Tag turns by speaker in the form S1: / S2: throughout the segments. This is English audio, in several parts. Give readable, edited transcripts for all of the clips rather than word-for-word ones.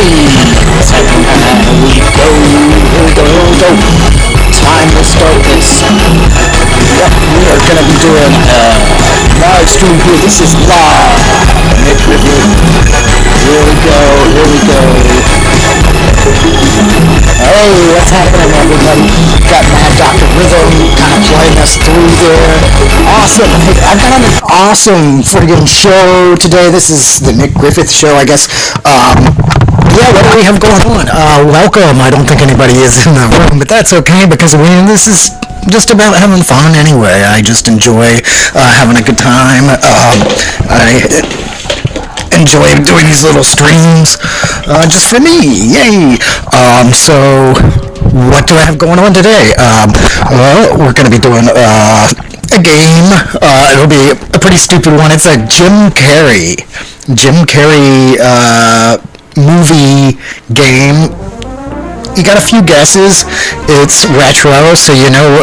S1: Time to start this. Yep, we are gonna be doing live stream here. This is live. Nick Griffith. Here we go. Hey, what's happening, everybody? Got Mad Dr. Rhythm kind of playing us through there. Awesome. Hey, I've got an awesome friggin' show today. This is the Nick Griffith show, I guess. Yeah, what do we have going on? Welcome. I don't think anybody is in the room, but that's okay because this is just about having fun anyway. I just enjoy having a good time. I enjoy doing these little streams just for me. Yay! So what do I have going on today? Well, we're going to be doing a game. It'll be a pretty stupid one. It's a Jim Carrey movie game. You got a few guesses. It's retro, so you know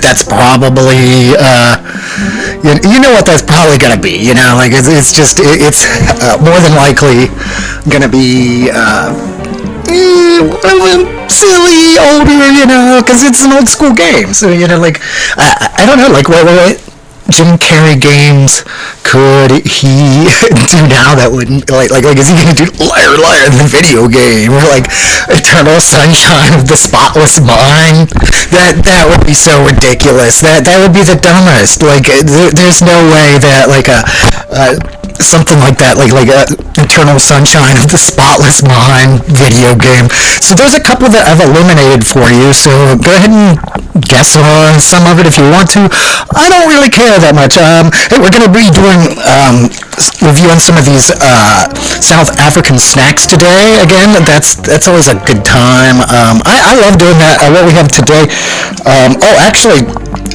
S1: that's probably you know what that's probably gonna be. You know, like it's more than likely gonna be silly, older, you know, because it's an old school game. So you know, like I don't know, like what Jim Carrey games could he do now that wouldn't like is he gonna do Liar Liar the video game or like Eternal Sunshine of the Spotless Mind? That would be so ridiculous. That would be the dumbest. Like there's no way that like something like that, like Eternal Sunshine of the Spotless Mind video game. So there's a couple that I've eliminated for you, so go ahead and guess on some of it if you want to. I don't really care that much. Hey, we're going to be doing reviewing some of these South African snacks today. Again, that's always a good time. I love doing that. What we have today, actually,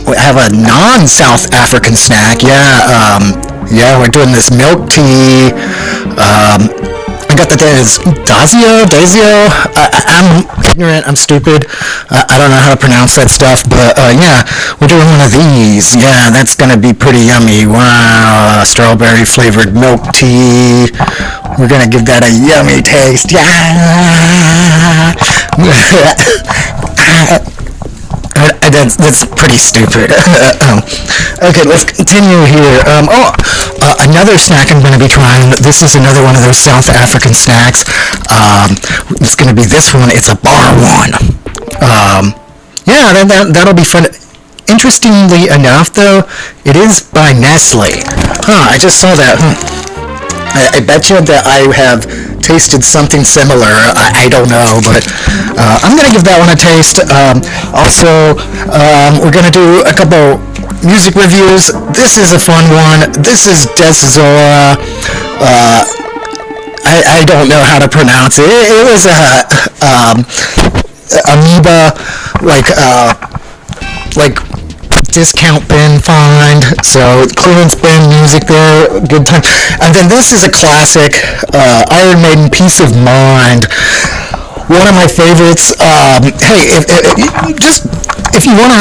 S1: we have a non-South African snack. Yeah, we're doing this milk tea. I got the Dazio. I'm ignorant. I'm stupid. I don't know how to pronounce that stuff, but yeah, we're doing one of these. Yeah, that's gonna be pretty yummy. Wow, strawberry flavored milk tea. We're gonna give that a yummy taste. Yeah. That's pretty stupid. Okay, let's continue here. Another snack I'm going to be trying. This is another one of those South African snacks. It's going to be this one. It's a bar one. Yeah, that'll be fun. Interestingly enough, though, it is by Nestle. I just saw that. I bet you that I have tasted something similar. I don't know, but I'm going to give that one a taste. Also, we're going to do a couple music reviews. This is a fun one. This is Deszoa. I don't know how to pronounce it. It was a amoeba, like discount bin find, so clearance bin music there, good time. And then this is a classic, Iron Maiden, Peace of Mind, one of my favorites. Hey, if you want to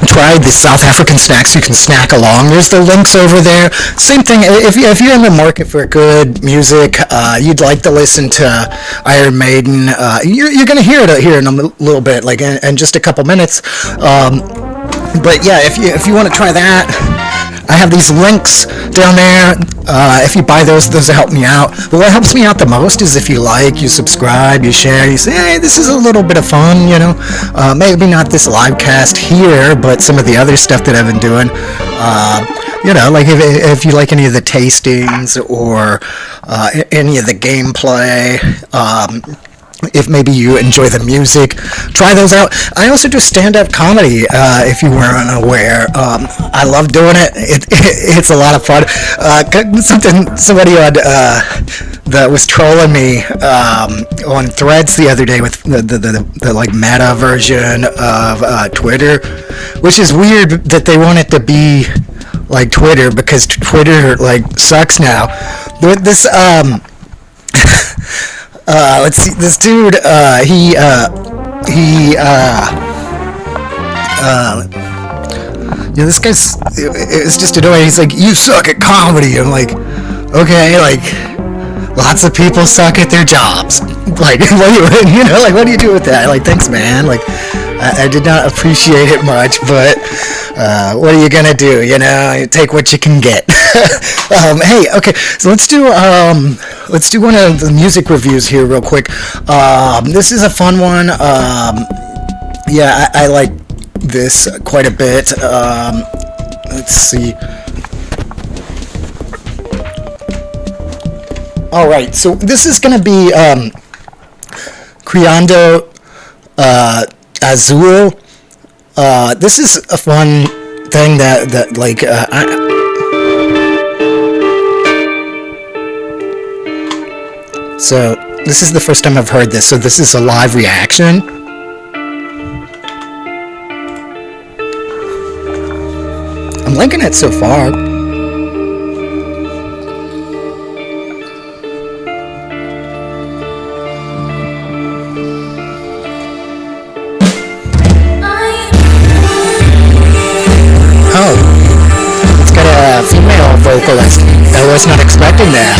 S1: try the South African snacks, you can snack along. There's the links over there. Same thing, if you're in the market for good music, you'd like to listen to Iron Maiden, you're going to hear it here in a little bit, like in just a couple minutes. But yeah, if you want to try that, I have these links down there. If you buy those will help me out. But what helps me out the most is if you like, you subscribe, you share, you say, hey, this is a little bit of fun, you know. Maybe not this live cast here, but some of the other stuff that I've been doing. You know, like if you like any of the tastings or any of the gameplay, if maybe you enjoy the music, try those out. I also do stand-up comedy, if you weren't unaware. I love doing it. It's a lot of fun. Somebody on that was trolling me on Threads the other day with the like meta version of Twitter, which is weird that they want it to be like Twitter because Twitter like sucks now. This let's see, this dude, this guy's, it's just annoying. He's like, you suck at comedy. I'm like, okay, like, lots of people suck at their jobs. Like, what do you do with that? Like, thanks, man. Like, I did not appreciate it much, but what are you gonna do? You know, you take what you can get. Hey, okay, so let's do one of the music reviews here real quick. This is a fun one. Yeah, I like this quite a bit. Let's see. All right, so this is gonna be Criando Azul. This is a fun thing that like so this is the first time I've heard this, so this is a live reaction. I'm liking it so far. Female vocalist. I was not expecting that.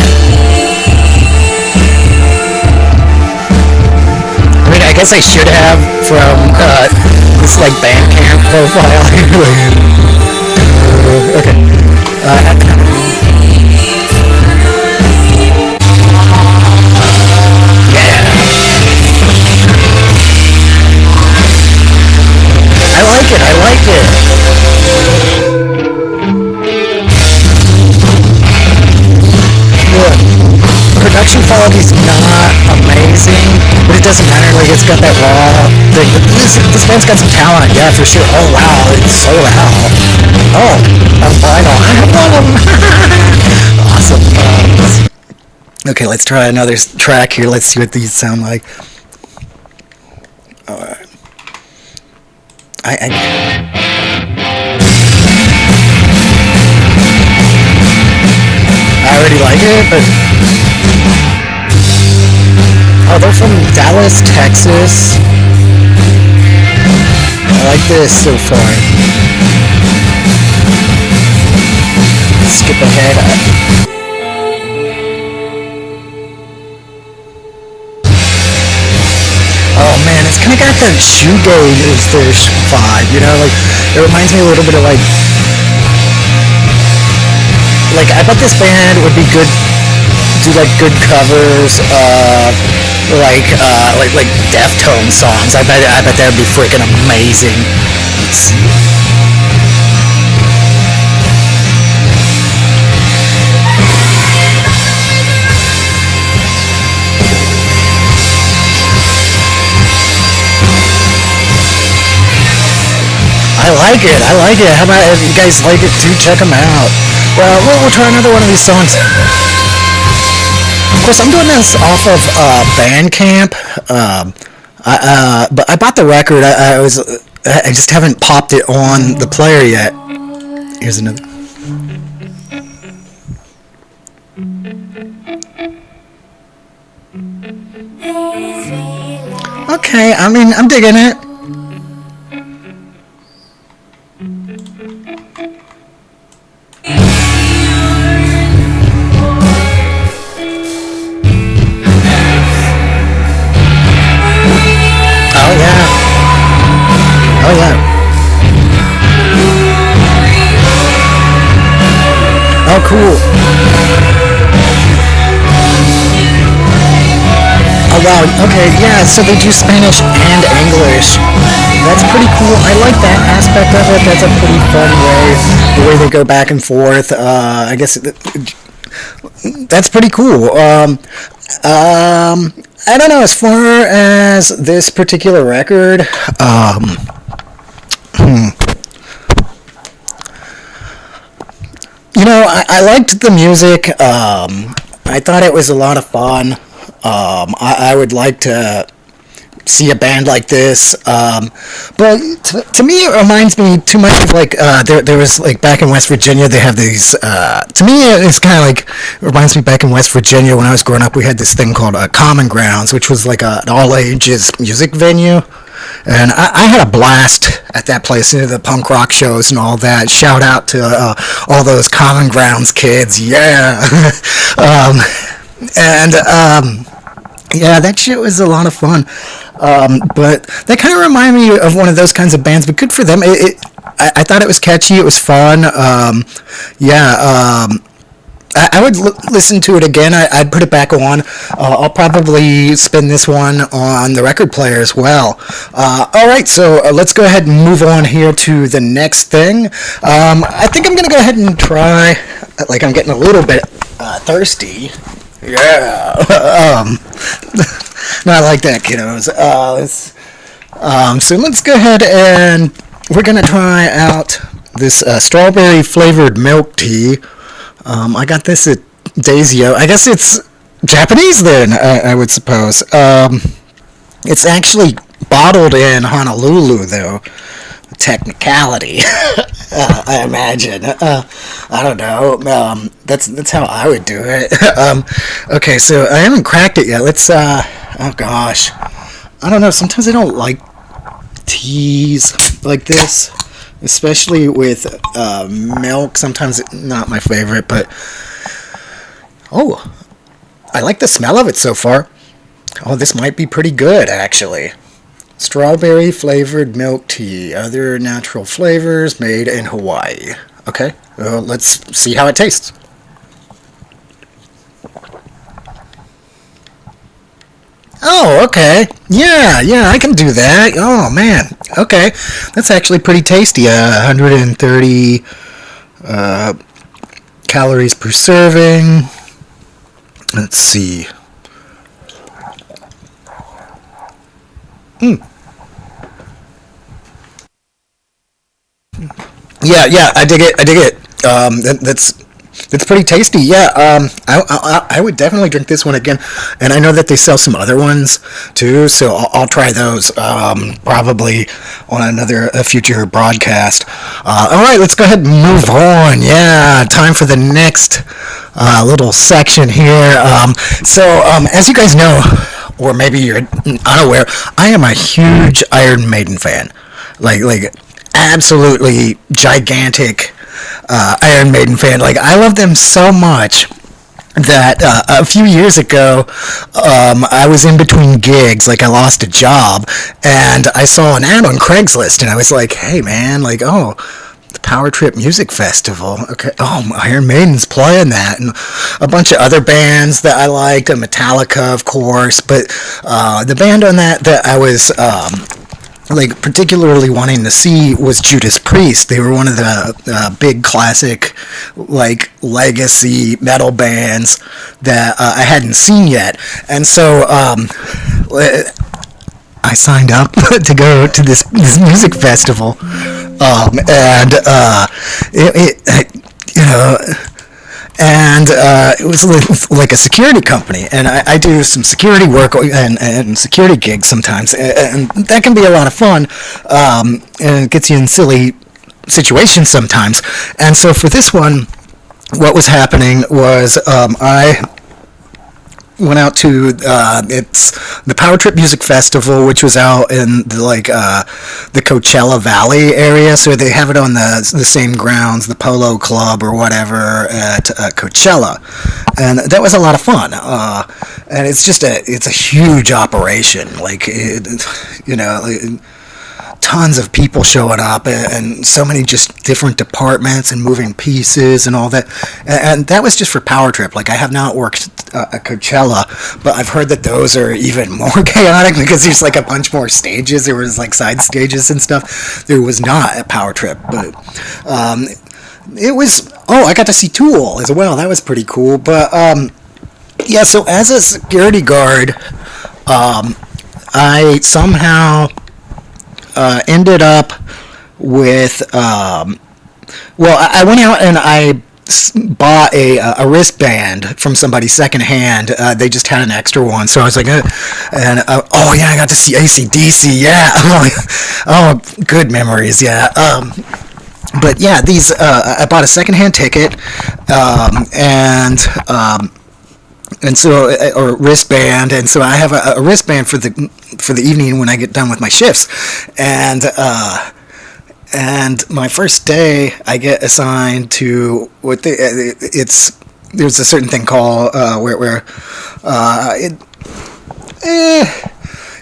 S1: I mean, I guess I should have from this like Bandcamp profile. Okay. Yeah. I like it. I like it. Production quality's not amazing, but it doesn't matter. Like, it's got that raw thing. This band's got some talent, yeah, for sure. Oh wow, it's so loud. Oh, I'm vinyl. I have one of them. Awesome. Okay, let's try another track here. Let's see what these sound like. Alright. I already like it, but oh, they're from Dallas, Texas. I like this so far. Skip ahead. Oh man, it's kind of got that shoegaze-ish vibe, you know? Like, it reminds me a little bit of like I bet this band would be good, do like good covers of like Deftones songs. I bet that would be freaking amazing. Let's see. I like it. How about if you guys like it too, check them out. Well, we'll try another one of these songs. Of course, I'm doing this off of Bandcamp, but I bought the record. I just haven't popped it on the player yet. Here's another. Okay, I mean, I'm digging it. Oh yeah. Oh cool. Oh wow, okay, yeah, so they do Spanish and English. That's pretty cool. I like that aspect of it. That's a pretty fun way, the way they go back and forth. I guess that's pretty cool. I don't know, as far as this particular record, you know, I liked the music. I thought it was a lot of fun. I would like to see a band like this, but to me it reminds me too much of like there was like back in West Virginia they have these to me it's kind of like reminds me back in West Virginia when I was growing up. We had this thing called Common Grounds, which was like an all ages music venue, and I had a blast at that place, you know, the punk rock shows and all that. Shout out to all those Common Grounds kids, yeah. And yeah, that shit was a lot of fun. But that kind of reminded me of one of those kinds of bands. But good for them. I thought it was catchy. It was fun. Yeah. I would listen to it again. I'd put it back on. I'll probably spin this one on the record player as well. All right, so let's go ahead and move on here to the next thing. I think I'm going to go ahead and try, like I'm getting a little bit thirsty. Yeah. Not like that, kiddos. So let's go ahead and we're going to try out this strawberry flavored milk tea. I got this at Daisyo. I guess it's Japanese then, I would suppose. It's actually bottled in Honolulu, though. Technicality, I imagine. I don't know. That's how I would do it. Okay, so I haven't cracked it yet. Let's. Oh gosh, I don't know. Sometimes I don't like teas like this, especially with milk. Sometimes it's not my favorite, but oh, I like the smell of it so far. Oh, this might be pretty good, actually. Strawberry flavored milk tea, other natural flavors made in Hawaii. Okay, well, let's see how it tastes. Oh, okay. Yeah, I can do that. Oh, man. Okay, that's actually pretty tasty. 130 calories per serving. Let's see. Yeah, I dig it. That's pretty tasty. Yeah, I would definitely drink this one again, and I know that they sell some other ones too, so I'll try those probably on a future broadcast. All right, let's go ahead and move on. Yeah, time for the next little section here. As you guys know, or maybe you're unaware, I am a huge Iron Maiden fan. Like absolutely gigantic Iron Maiden fan. Like, I love them so much that a few years ago, I was in between gigs. Like, I lost a job, and I saw an ad on Craigslist, and I was like, hey man, like, oh, the Power Trip Music Festival. Okay, oh, Iron Maiden's playing that, and a bunch of other bands that I liked, Metallica, of course, but the band on that I was like particularly wanting to see was Judas Priest. They were one of the big classic, like, legacy metal bands that I hadn't seen yet, and so I signed up to go to this music festival, and you know. And it was like a security company, and I do some security work and security gigs sometimes, and that can be a lot of fun, and it gets you in silly situations sometimes. And so for this one, what was happening was I went out to it's the Power Trip Music Festival, which was out in the Coachella Valley area. So they have it on the same grounds, the Polo Club or whatever at Coachella, and that was a lot of fun. And it's a huge operation. Like tons of people showing up, and so many just different departments and moving pieces and all that, and that was just for Power Trip. Like, I have not worked at Coachella, but I've heard that those are even more chaotic because there's like a bunch more stages. There was like side stages and stuff. There was not at Power Trip, but it was. Oh, I got to see Tool as well. That was pretty cool. But yeah, so as a security guard, I somehow ended up with I went out and I bought a wristband from somebody secondhand. They just had an extra one, so I was like, oh yeah, I got to see AC/DC. Yeah, oh, good memories. Yeah. But yeah, these I bought a secondhand ticket, and so or wristband, and so I have a wristband for the evening when I get done with my shifts, and my first day I get assigned to it's there's a certain thing called where it.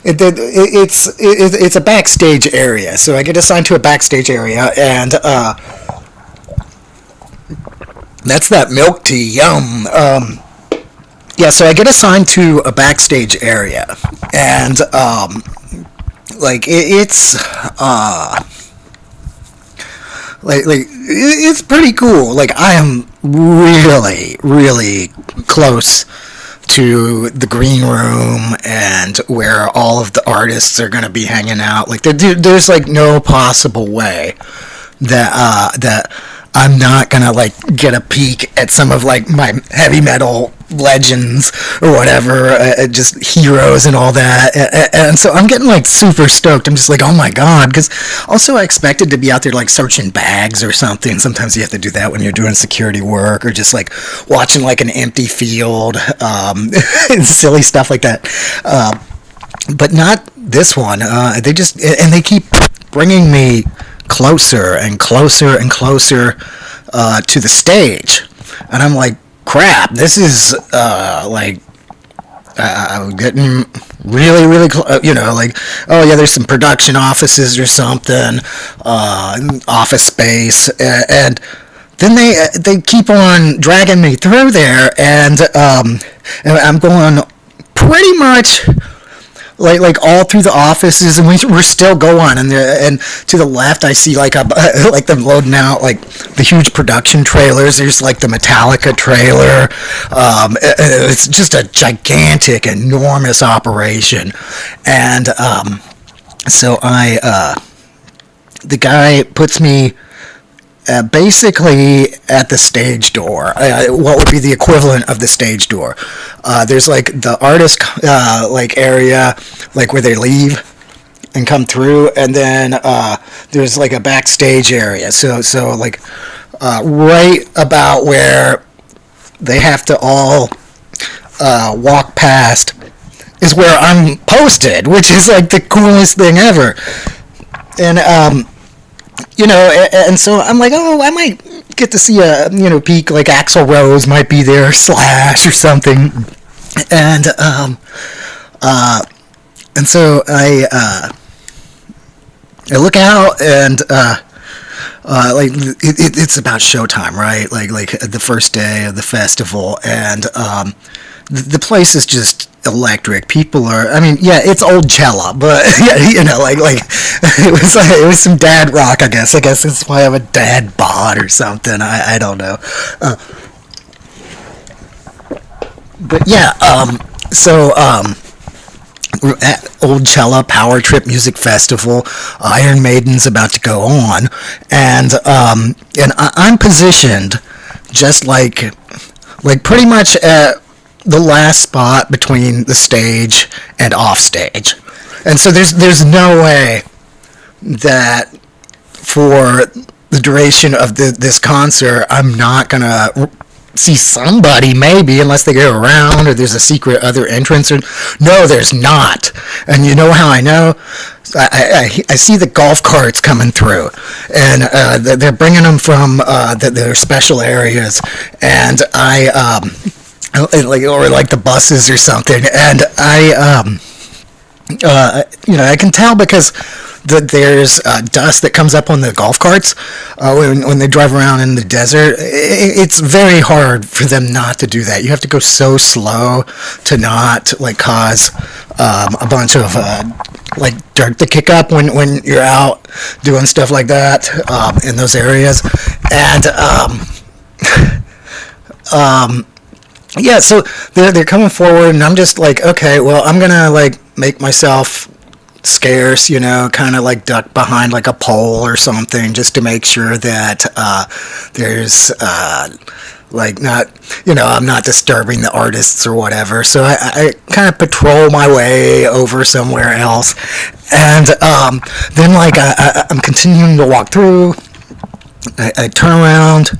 S1: It's a backstage area, so I get assigned to a backstage area, and that's that milk tea, yum. Yeah, so I get assigned to a backstage area, and it's it's pretty cool. Like, I am really, really close to the green room and where all of the artists are going to be hanging out. Like, there's like no possible way that I'm not going to like get a peek at some of like my heavy metal legends or whatever, just heroes and all that. And so I'm getting like super stoked. I'm just like, oh my god, because also I expected to be out there like searching bags or something. Sometimes you have to do that when you're doing security work, or just like watching like an empty field, silly stuff like that. But not this one. They just, and they keep bringing me closer and closer and closer to the stage, and I'm like, crap, this is I'm getting really, really close. Like, oh yeah, there's some production offices or something, office space, and then they keep on dragging me through there, and I'm going pretty much like all through the offices, and we're still going, and to the left I see like like them loading out like the huge production trailers. There's like the Metallica trailer. It's just a gigantic, enormous operation, and so the guy puts me basically at the stage door, what would be the equivalent of the stage door. There's like the artist like area, like where they leave and come through, and then there's like a backstage area. So like right about where they have to all walk past is where I'm posted, which is like the coolest thing ever. And and so I'm like, oh, I might get to see a, peek, like Axl Rose might be there, Slash or something, and so I look out, and like it's about showtime, right? Like the first day of the festival, and the place is just electric. People are, I mean, yeah, it's old Cella, but like it was some dad rock, I guess that's why I have a dad bod or something. I don't know, but yeah, so at Old Cella Power Trip Music Festival, Iron Maiden's about to go on, and I'm positioned just like pretty much at the last spot between the stage and off stage. And so there's no way that for the duration of this concert I'm not gonna see somebody, maybe, unless they go around or there's a secret other entrance. Or no, there's not. And you know how I know? I see the golf carts coming through, and they're bringing them from their special areas, and like the buses or something, and I can tell because there's dust that comes up on the golf carts when they drive around in the desert. It's very hard for them not to do that. You have to go so slow to not like cause a bunch of like dirt to kick up when you're out doing stuff like that in those areas, and yeah, so they're coming forward, and I'm just like, okay, well, I'm gonna like make myself scarce, kind of like duck behind like a pole or something, just to make sure that there's like not, I'm not disturbing the artists or whatever. So I kind of patrol my way over somewhere else, and then like I'm continuing to walk through. I turn around,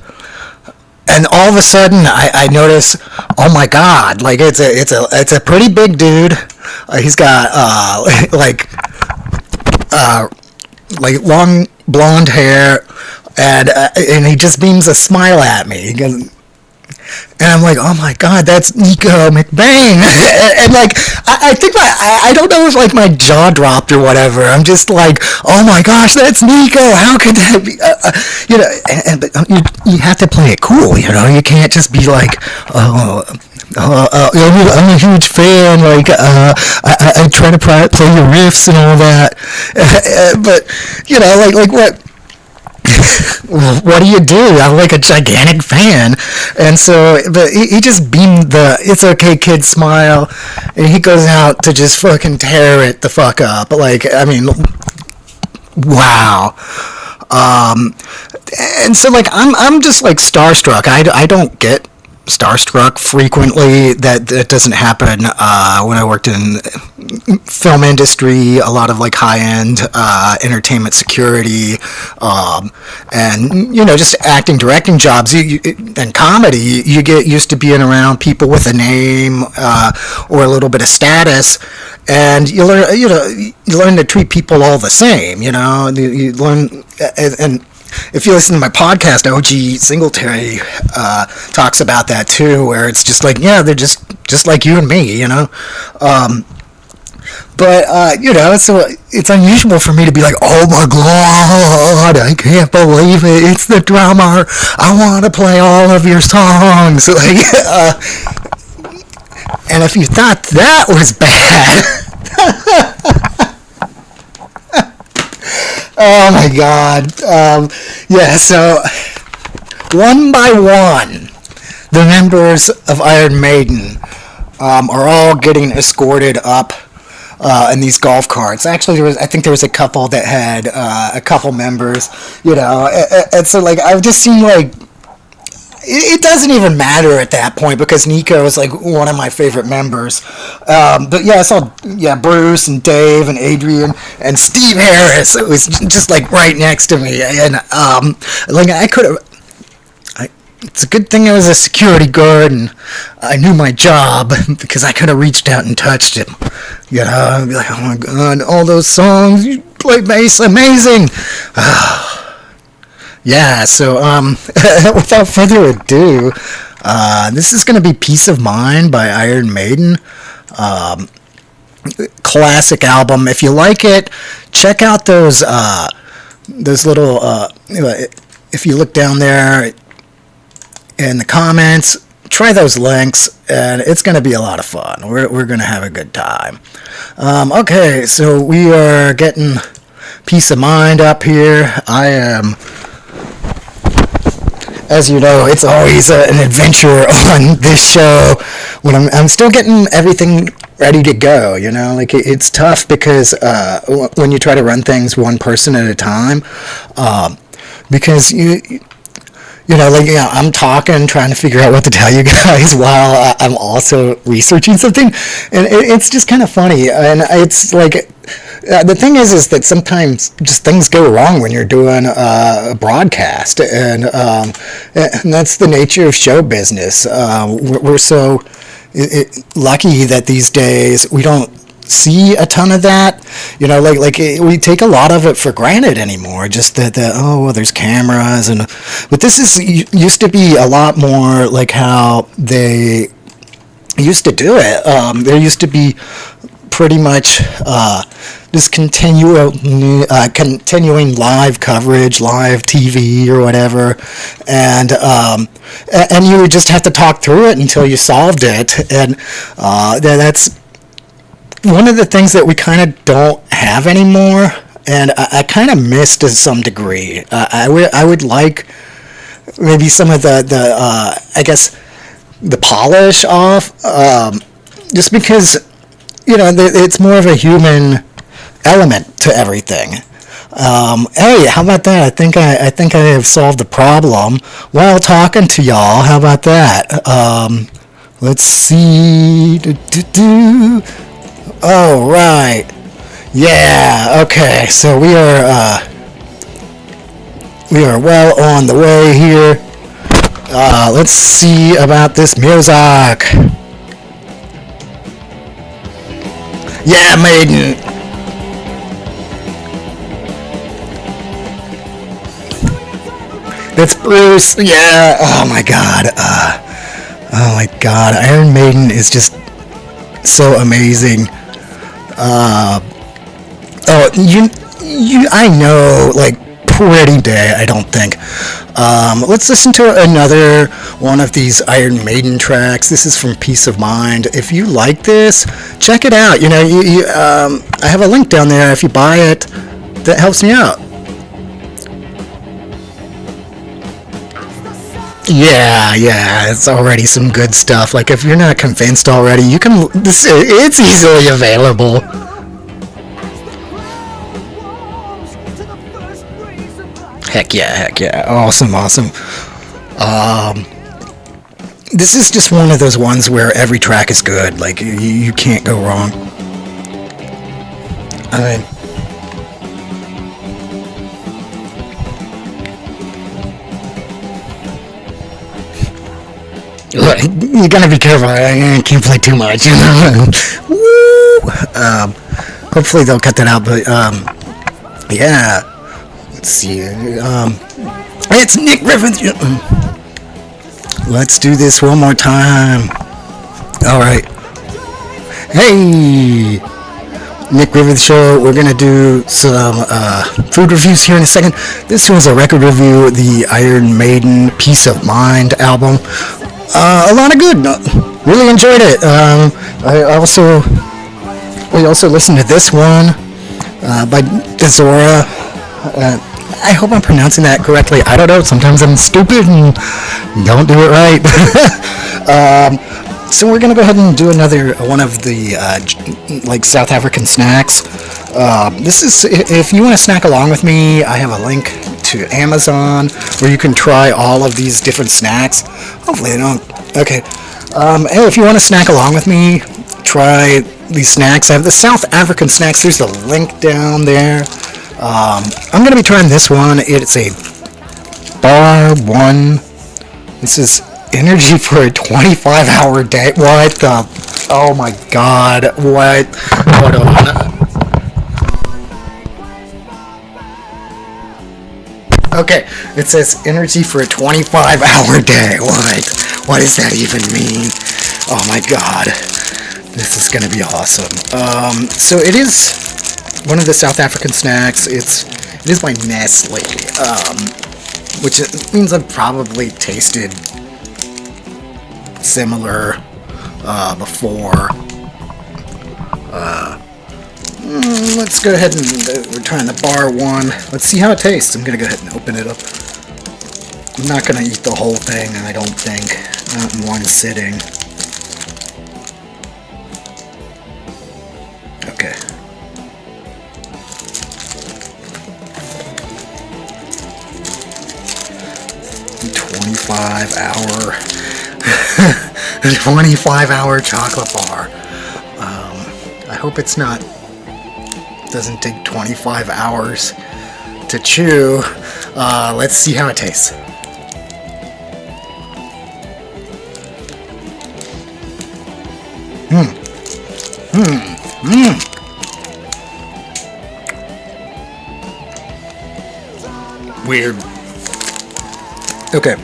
S1: and all of a sudden I notice, oh my god, like it's a pretty big dude. He's got like long blonde hair, and he just beams a smile at me. He goes, And I'm like, oh my god, that's Nico McBain. And like, I think I don't know if like my jaw dropped or whatever. I'm just like, oh my gosh, that's Nico. How could that be? But you have to play it cool. You can't just be like, oh. I'm a huge fan. Like, I try to play your riffs and all that. But like what? What do you do? I'm like a gigantic fan, and so but he just beamed the "It's okay, kid" smile, and he goes out to just fucking tear it the fuck up. Like, I mean, wow. And so like I'm just like starstruck. I don't get starstruck frequently. That doesn't happen when I worked in film industry, a lot of like high-end entertainment security, and just acting, directing jobs, and comedy. You get used to being around people with a name or a little bit of status, and you learn to treat people all the same. You learn and if you listen to my podcast, OG Singletary talks about that too, where it's just like, yeah, they're just like you and me, But so it's unusual for me to be like, oh my god, I can't believe it, it's the drummer, I want to play all of your songs. Like, and if you thought that was bad, oh my god. Yeah, so one by one, the members of Iron Maiden are all getting escorted up in these golf carts. Actually, I think there was a couple that had a couple members, and so like I've just seen like it doesn't even matter at that point because Nico is like one of my favorite members. But yeah, I saw Bruce and Dave and Adrian and Steve Harris. It was just like right next to me, and like I could have. It's a good thing I was a security guard and I knew my job because I could have reached out and touched him. I'd be like, oh my god, all those songs you play bass, amazing. Yeah, so without further ado, this is going to be Peace of Mind by Iron Maiden. Classic album. If you like it, check out those little, if you look down there in the comments, try those links, and it's going to be a lot of fun. We're going to have a good time. Okay, so we are getting Peace of Mind up here. I am... As you know, it's always an adventure on this show when I'm still getting everything ready to go, like it's tough because when you try to run things one person at a time, because I'm talking, trying to figure out what to tell you guys while I'm also researching something, and it's just kind of funny, and it's like, the thing is that sometimes just things go wrong when you're doing a broadcast, and that's the nature of show business. We're so lucky that these days we don't see a ton of that, we take a lot of it for granted anymore, just that there's cameras, but this used to be a lot more like how they used to do it. There used to be pretty much just continuing live coverage, live TV or whatever, and you would just have to talk through it until you solved it, and that's one of the things that we kind of don't have anymore, and I kind of miss to some degree. I would like maybe some of the I guess the polish off, just because it's more of a human element to everything. Hey, how about that? I think I have solved the problem while talking to y'all. How about that? Let's see. Oh, right. Yeah, okay. So we are well on the way here. Let's see about this music. Yeah, Maiden. That's Bruce. Yeah. Oh my God. Oh my god, Iron Maiden is just so amazing. I know, like, pretty day, I don't think. Let's listen to another one of these Iron Maiden tracks. This is from Peace of Mind. If you like this, check it out. You know, I have a link down there. If you buy it, that helps me out. Yeah, it's already some good stuff. Like, if you're not convinced already, you can. It's easily available. Heck yeah. Awesome. This is just one of those ones where every track is good. Like, you can't go wrong. I mean, you gotta be careful. I can't play too much, you know. Woo! Hopefully they'll cut that out, but yeah. Let's see. It's Nick Griffith. Let's do this one more time. All right. Hey, Nick Griffith Show. We're gonna do some food reviews here in a second. This was a record review, the Iron Maiden Peace of Mind album. A lot of good. Really enjoyed it. We also listened to this one by Dezora. I hope I'm pronouncing that correctly. I don't know. Sometimes I'm stupid and don't do it right. So we're gonna go ahead and do another one of the like South African snacks. This is, if you want to snack along with me, I have a link to Amazon where you can try all of these different snacks. Hopefully they don't. Okay. Hey, if you want to snack along with me, try these snacks. I have the South African snacks. There's the link down there. I'm going to be trying this one. It's a bar one. This is energy for a 25-hour day. What the? Oh my god. What? Hold on. Okay, it says energy for a 25-hour day. What does that even mean? Oh my god. This is going to be awesome. So it is one of the South African snacks. It is by Nestle, which means I've probably tasted similar before. Let's go ahead and we're trying the bar one. Let's see how it tastes. I'm gonna go ahead and open it up. I'm not gonna eat the whole thing, I don't think, not in one sitting. Okay. A 25-hour chocolate bar. I hope it's not. Doesn't take 25 hours to chew. Let's see how it tastes. Weird. Okay.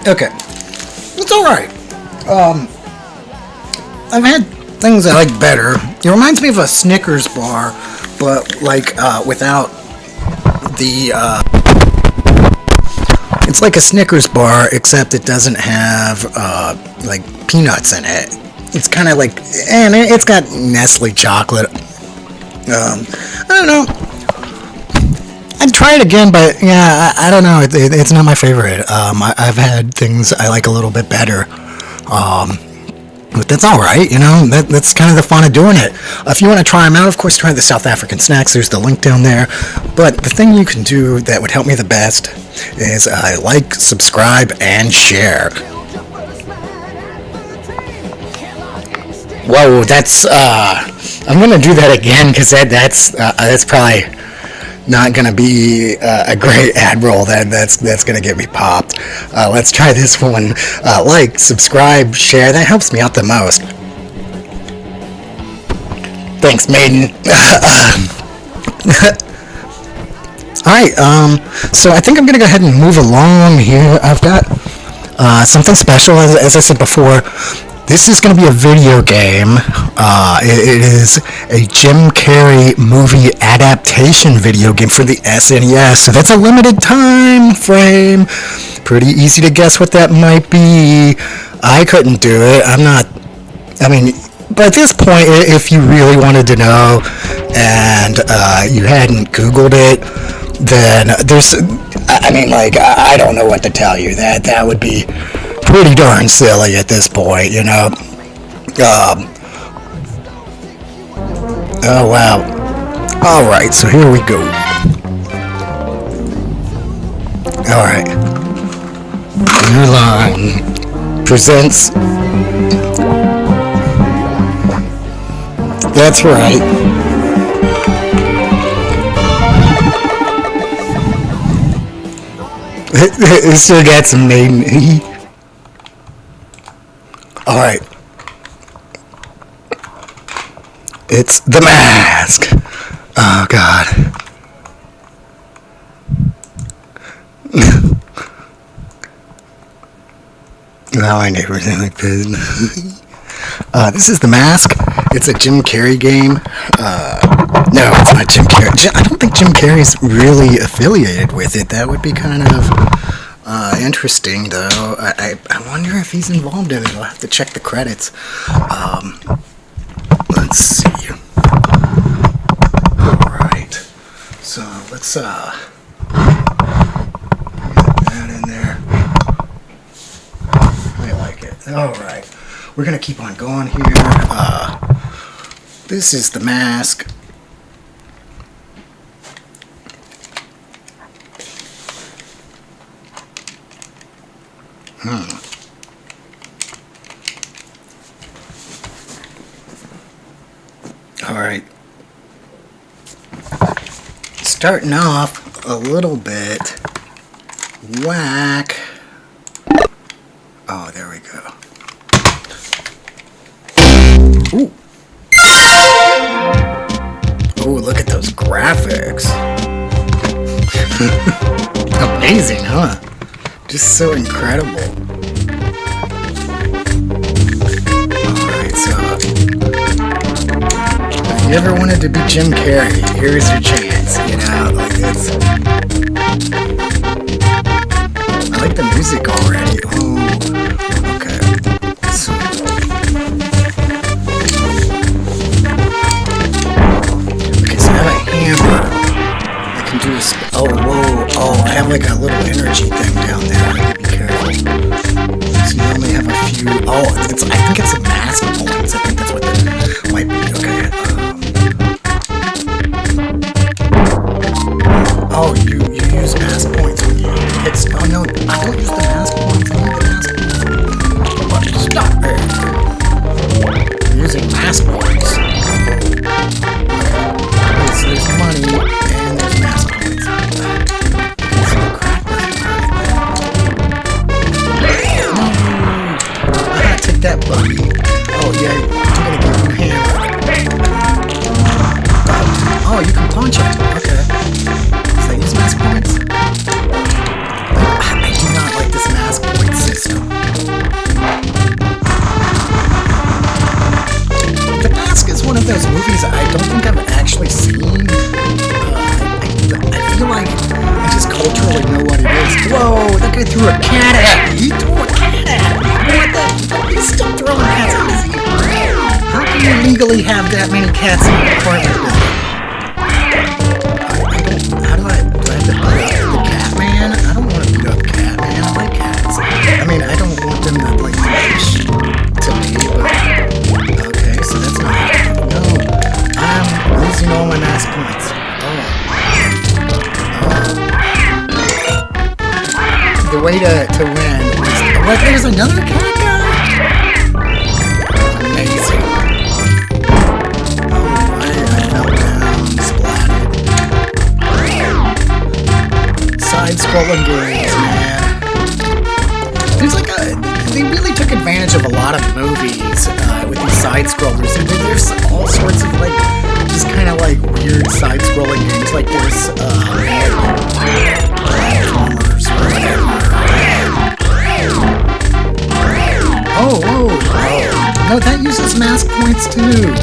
S1: Okay. It's alright. I've had things I like better. It reminds me of a Snickers bar, but like without the it's like a Snickers bar, except it doesn't have like peanuts in it. It's kind of like, and it's got Nestle chocolate. I don't know. I'd try it again, but yeah, I don't know. It's not my favorite. I've had things I like a little bit better. But that's all right, you know. That's kind of the fun of doing it. If you want to try them out, of course, try the South African snacks. There's the link down there. But the thing you can do that would help me the best is like, subscribe, and share. Whoa, that's I'm gonna do that again because that's probably not gonna be a great ad roll, then that's gonna get me popped. Let's try this one. Like, subscribe, share. That helps me out the most. Thanks, maiden. Alright, so I think I'm gonna go ahead and move along here. I've got something special, as I said before. This is going to be a video game. It is a Jim Carrey movie adaptation video game for the SNES. So that's a limited time frame. Pretty easy to guess what that might be. I couldn't do it. But at this point, if you really wanted to know and you hadn't Googled it, then I don't know what to tell you. That would be pretty darn silly at this point, you know. Oh wow. Alright, so here we go. Alright. Mulan presents. That's right. It still got some maiden. Alright. It's The Mask. Oh, God. Now I never everything like this. This is The Mask. It's a Jim Carrey game. No, it's not Jim Carrey. I don't think Jim Carrey's really affiliated with it. That would be kind of interesting, though. I wonder if he's involved in it. I'll have to check the credits. Let's see. Alright. So, let's, get that in there. I like it. Alright. We're gonna keep on going here. This is The Mask. Alright. Starting off a little bit whack. Oh, there we go. Ooh. Oh, look at those graphics. Amazing, huh? Just so incredible. Alright, so if you ever wanted to be Jim Carrey, here's your chance, you know, like it's... I like the music already. Oh, okay. So... Okay, so I have a hammer. I can do a oh, whoa, oh, I have like a little energy thing down there. I have to be careful. So you only have a few, oh, I think it's a mask points. I think that's what that might be, okay. Oh, you use mask points when you hit, oh no, I don't use the mask points, I need the mask points. Stop it. I'm using mask points. So there's money, and there's mask points. Take that, buddy. Oh, yeah, I'm gonna give you a hammer. Oh, you can punch him. Okay. So I use mask points? I do not like this mask point system. The Mask is one of those movies I don't think I've actually seen. I feel like I just culturally know what it is. Whoa, that guy threw a cat at me. He threw a cat at me. What the? He's still throwing cats at me. How can you legally have that many cats in your apartment building? How do I have to beat up the cat man? I don't want to beat up cat man. I like cats. I mean, I don't want them to like fish to me, but okay, so that's not happening. No, I'm losing all my mask points. The way to win is... What? There's another cat guy? Amazing. Oh, I fell down, splattered. side-scrolling games, man. There's like they really took advantage of a lot of movies with these side-scrollers. There's all sorts of like, just kind of like weird side-scrolling games. Like there's platformers or whatever. Oh, no, that uses mask points too.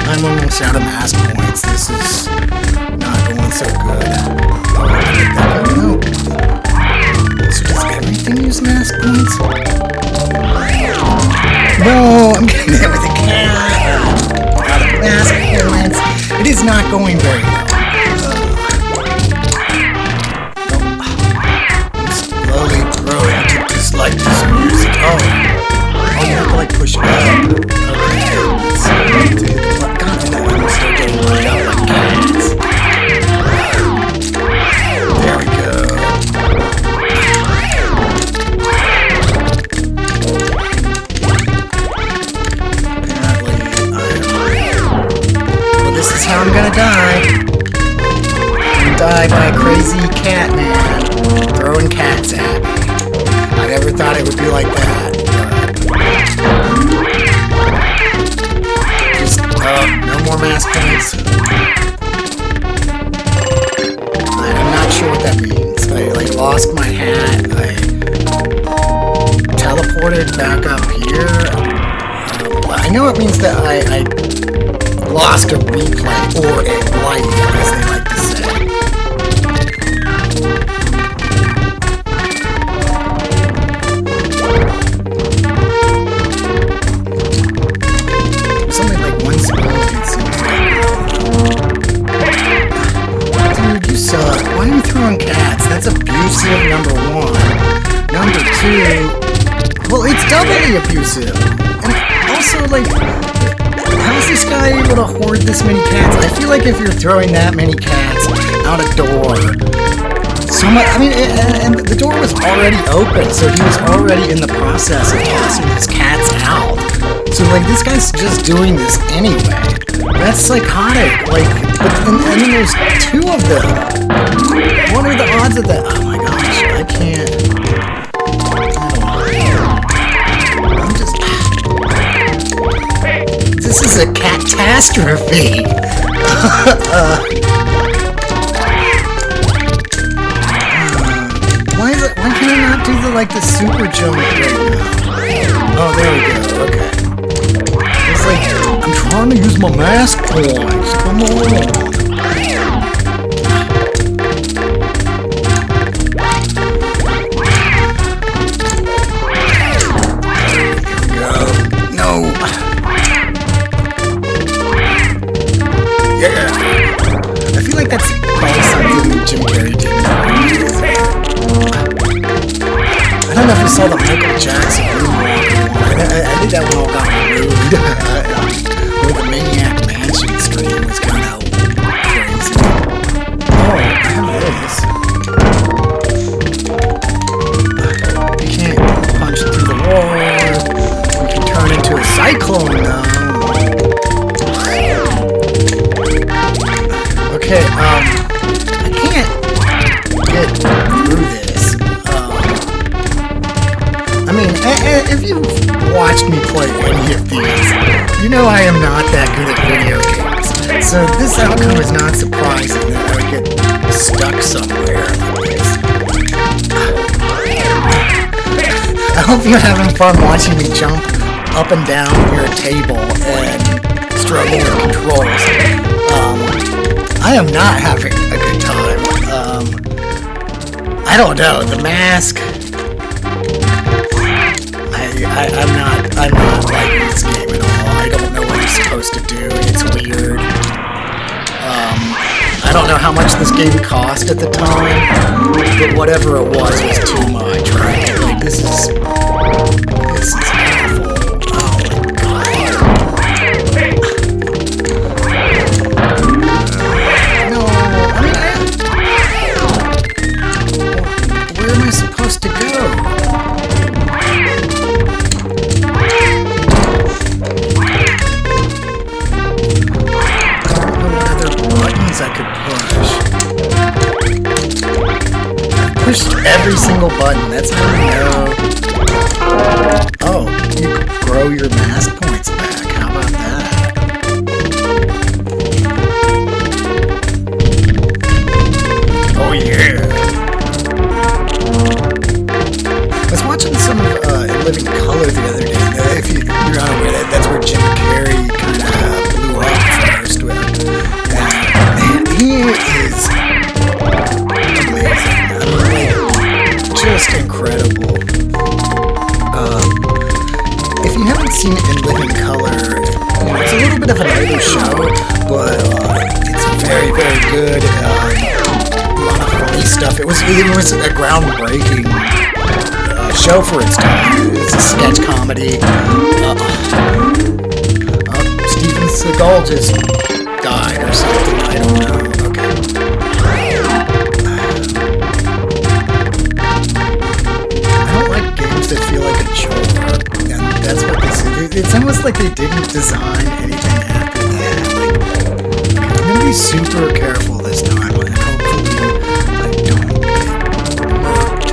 S1: I'm almost out of mask points. This is not going so good. Oh, no. So does everything use mask points? No, I'm getting hit with a cat. Out of mask points. It is not going very well. I'm slowly growing to dislike this music. Oh, you have to like push up. Okay, let's see. God, I know I'm still getting pushed out like cats. There we go. This is how I'm gonna die. I'm gonna die by a crazy cat man throwing cats at me. I never thought it would be like that. Just, no more mask points. I'm not sure what that means. I like lost my hat. I teleported back up here. I know it means that I lost a replay or a life, as they like to say. There's only like one speed, it seems like. Dude, you suck. Why are you throwing cats? That's abusive, number one. Number two, well, it's doubly abusive. And also, like, how's this guy able to hoard this many cats? I feel like if you're throwing that many cats out a door, I mean, and the door was already open, so he was already in the process of tossing his cats out. So, like, this guy's just doing this anyway. That's psychotic. Like, and then there's two of them. What are the odds of that? Oh my gosh, I can't. This is a catastrophe. Why can I not do the super jump right now? Oh, there we go. Okay. It's like I'm trying to use my mask points. Come on. That's probably something Jim Carrey did. I don't know if you saw the Michael Jackson moonwalk one. I think that one all got removed. Where the Maniac Mansion screen was kind of crazy. Oh, I have this. You can't punch through the wall. You can turn into a cyclone now. Okay, I can't get through this. I mean, if you've watched me play any of these, you know I am not that good at video games. So this outcome is not surprising that I would get stuck somewhere like this. I hope you're having fun watching me jump up and down near a table and struggle with controls. I am not having a good time. I don't know, the mask. I'm not liking this game at all. I don't know what I'm supposed to do. It's weird. I don't know how much this game cost at the time, but whatever it was too much, right? Like this is awful. Oh my god. Where am I supposed to go? I don't know what other buttons I could push. pushed every single button. That's how you know. Oh, you grow your mask points back. How about that? Oh yeah. I was watching some In Living Color the other day. If you're unaware, that's where Jim Carrey kind of blew up first with. And he is amazing. I mean, just incredible. If you haven't seen In Living Color, it's a little bit of an older show, but it's very, very good. A lot of funny stuff. It was a groundbreaking show for its time. It's a sketch comedy. Steven Seagal just died or something. I don't know. Okay. I don't like games that feel like a chore. And that's what this is. It's almost like they didn't design anything after that. Like, I'm gonna be super careful this time. And hopefully I don't get murked.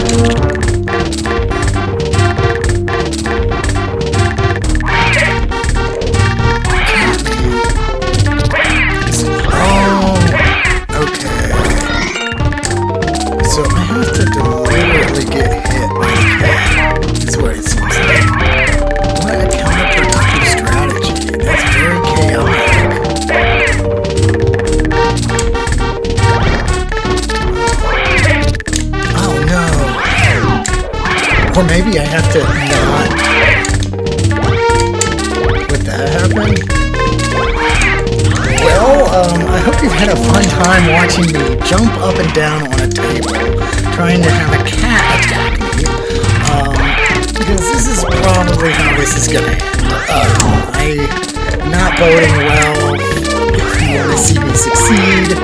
S1: Or maybe I have to not let that happen. Well, I hope you've had a fun time watching me jump up and down on a table, trying to have a cat attack me. Because this is probably how this is gonna end. I'm not boding well. If you want to see me succeed,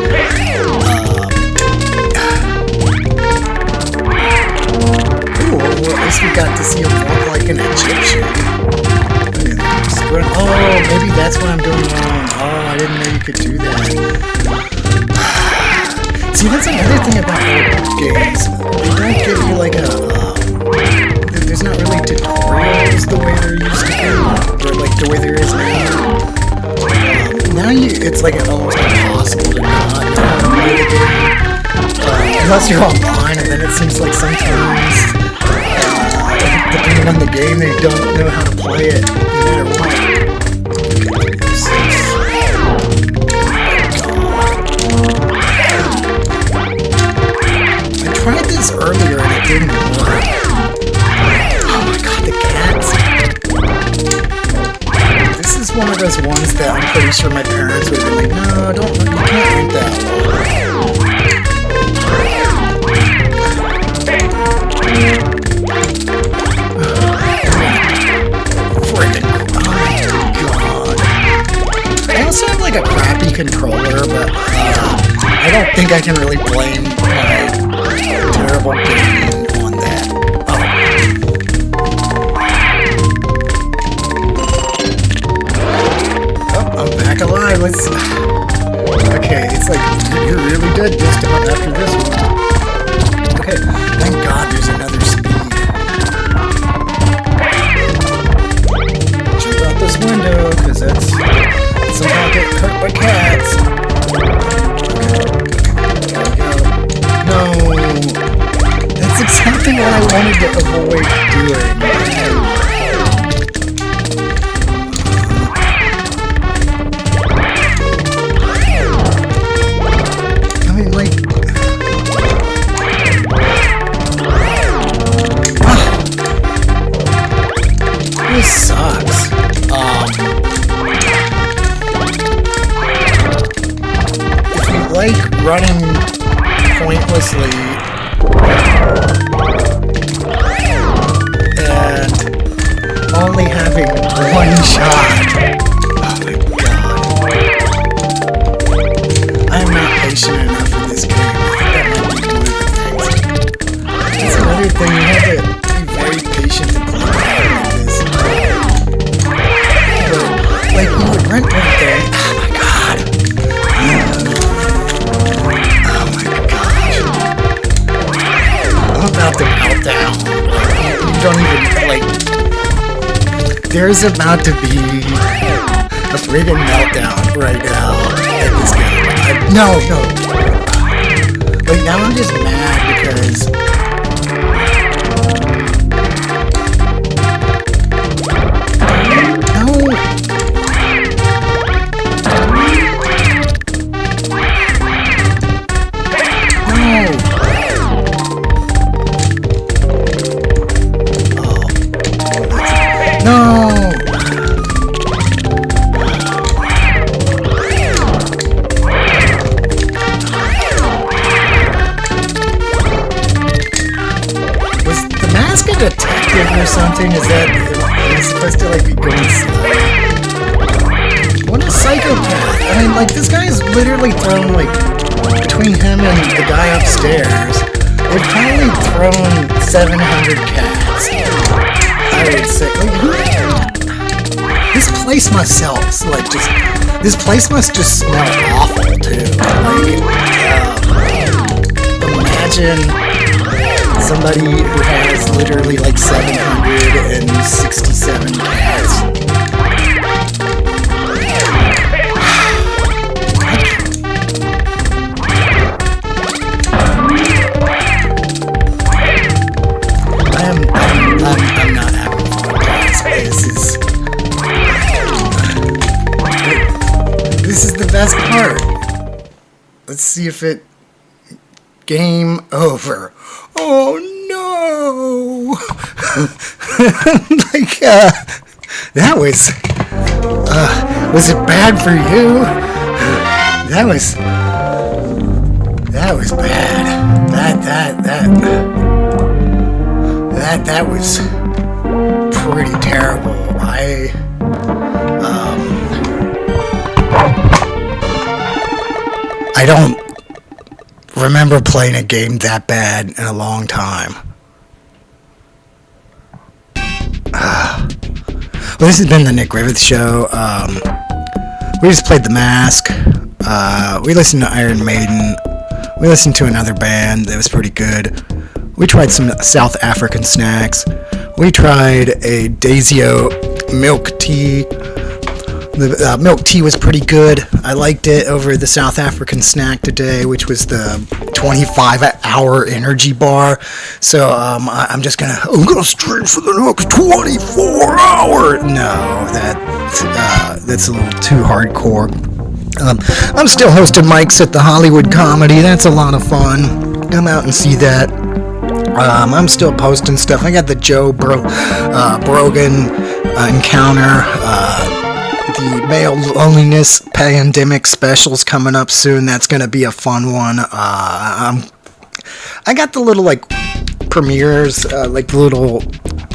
S1: at least we got to see him walk like an Egyptian. Oh, maybe that's what I'm doing wrong. Oh, I didn't know you could do that. See, that's another thing about old games. They don't give you like a... there's not really tutorials the way there used to be. Or like the way there is now. Now it's like almost impossible to not know how to play the game. Unless you're online, and then it seems like sometimes... depending on the game, they don't know how to play it, no matter what. I tried this earlier and it didn't work. Oh my god, the cats. This is one of those ones that I'm pretty sure my parents would have been like, no, you can't drink that one. I also have like a crappy controller, but I don't think I can really blame my terrible gaming on that. Oh, I'm back alive. Okay, it's like you're really good just about after this one. Okay, thank God there's another speed. Jump out this window, because that's... somehow get hurt by cats. No. That's exactly what I wanted to avoid doing. I mean, like... This sucks. Like running pointlessly and only having one shot. Oh my god. I'm not patient enough for this game. I think that might be one of the things. That's another thing, you have to be very patient to play like this. But, like, you would rent one thing. Oh my god. There's about to be a friggin' meltdown right now at this game. No. Like, now I'm just mad because... detective or something? Am I supposed to like be going slow? What a psychopath. I mean, like, this guy is literally thrown, like, between him and the guy upstairs, they've probably thrown 700 cats. I would say, this place must this place must just smell awful too. Like, imagine somebody who has literally like 767 cats. I'm not having fun, guys. This is the best part. Let's see if it... Game over. Oh no! Like, that was it bad for you? That was bad. That was pretty terrible. I don't remember playing a game that bad in a long time. Well, this has been the Nick Griffith Show. We just played The Mask. We listened to Iron Maiden. We listened to another band that was pretty good. We tried some South African snacks. We tried a Daisio milk tea. The milk tea was pretty good. I liked it over the South African snack today, which was the 25-hour energy bar. So I'm gonna stream for the next 24 hours. No, that's a little too hardcore. I'm still hosting mics at the Hollywood Comedy. That's a lot of fun. Come out and see that. I'm still posting stuff. I got the Joe Brogan encounter. The male loneliness pandemic specials coming up soon. That's going to be a fun one. I got the little, like, premieres, like the little,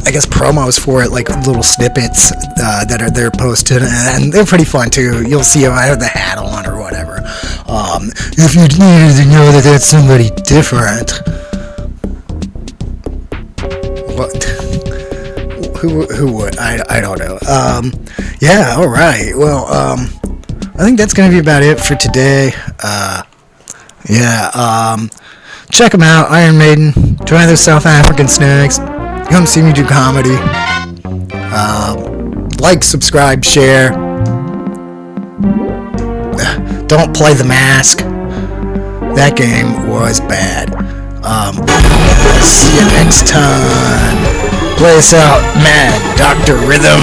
S1: I guess, promos for it, like little snippets that are there posted, and they're pretty fun too. You'll see if I have the hat on or whatever. If you needed to know that that's somebody different. What? Who would? I don't know. Yeah, alright. Well, I think that's going to be about it for today. Check them out, Iron Maiden. Try those South African snacks. Come see me do comedy. Like, subscribe, share. Don't play The Mask. That game was bad. See you next time. Play us out, Mad Dr. Rhythm.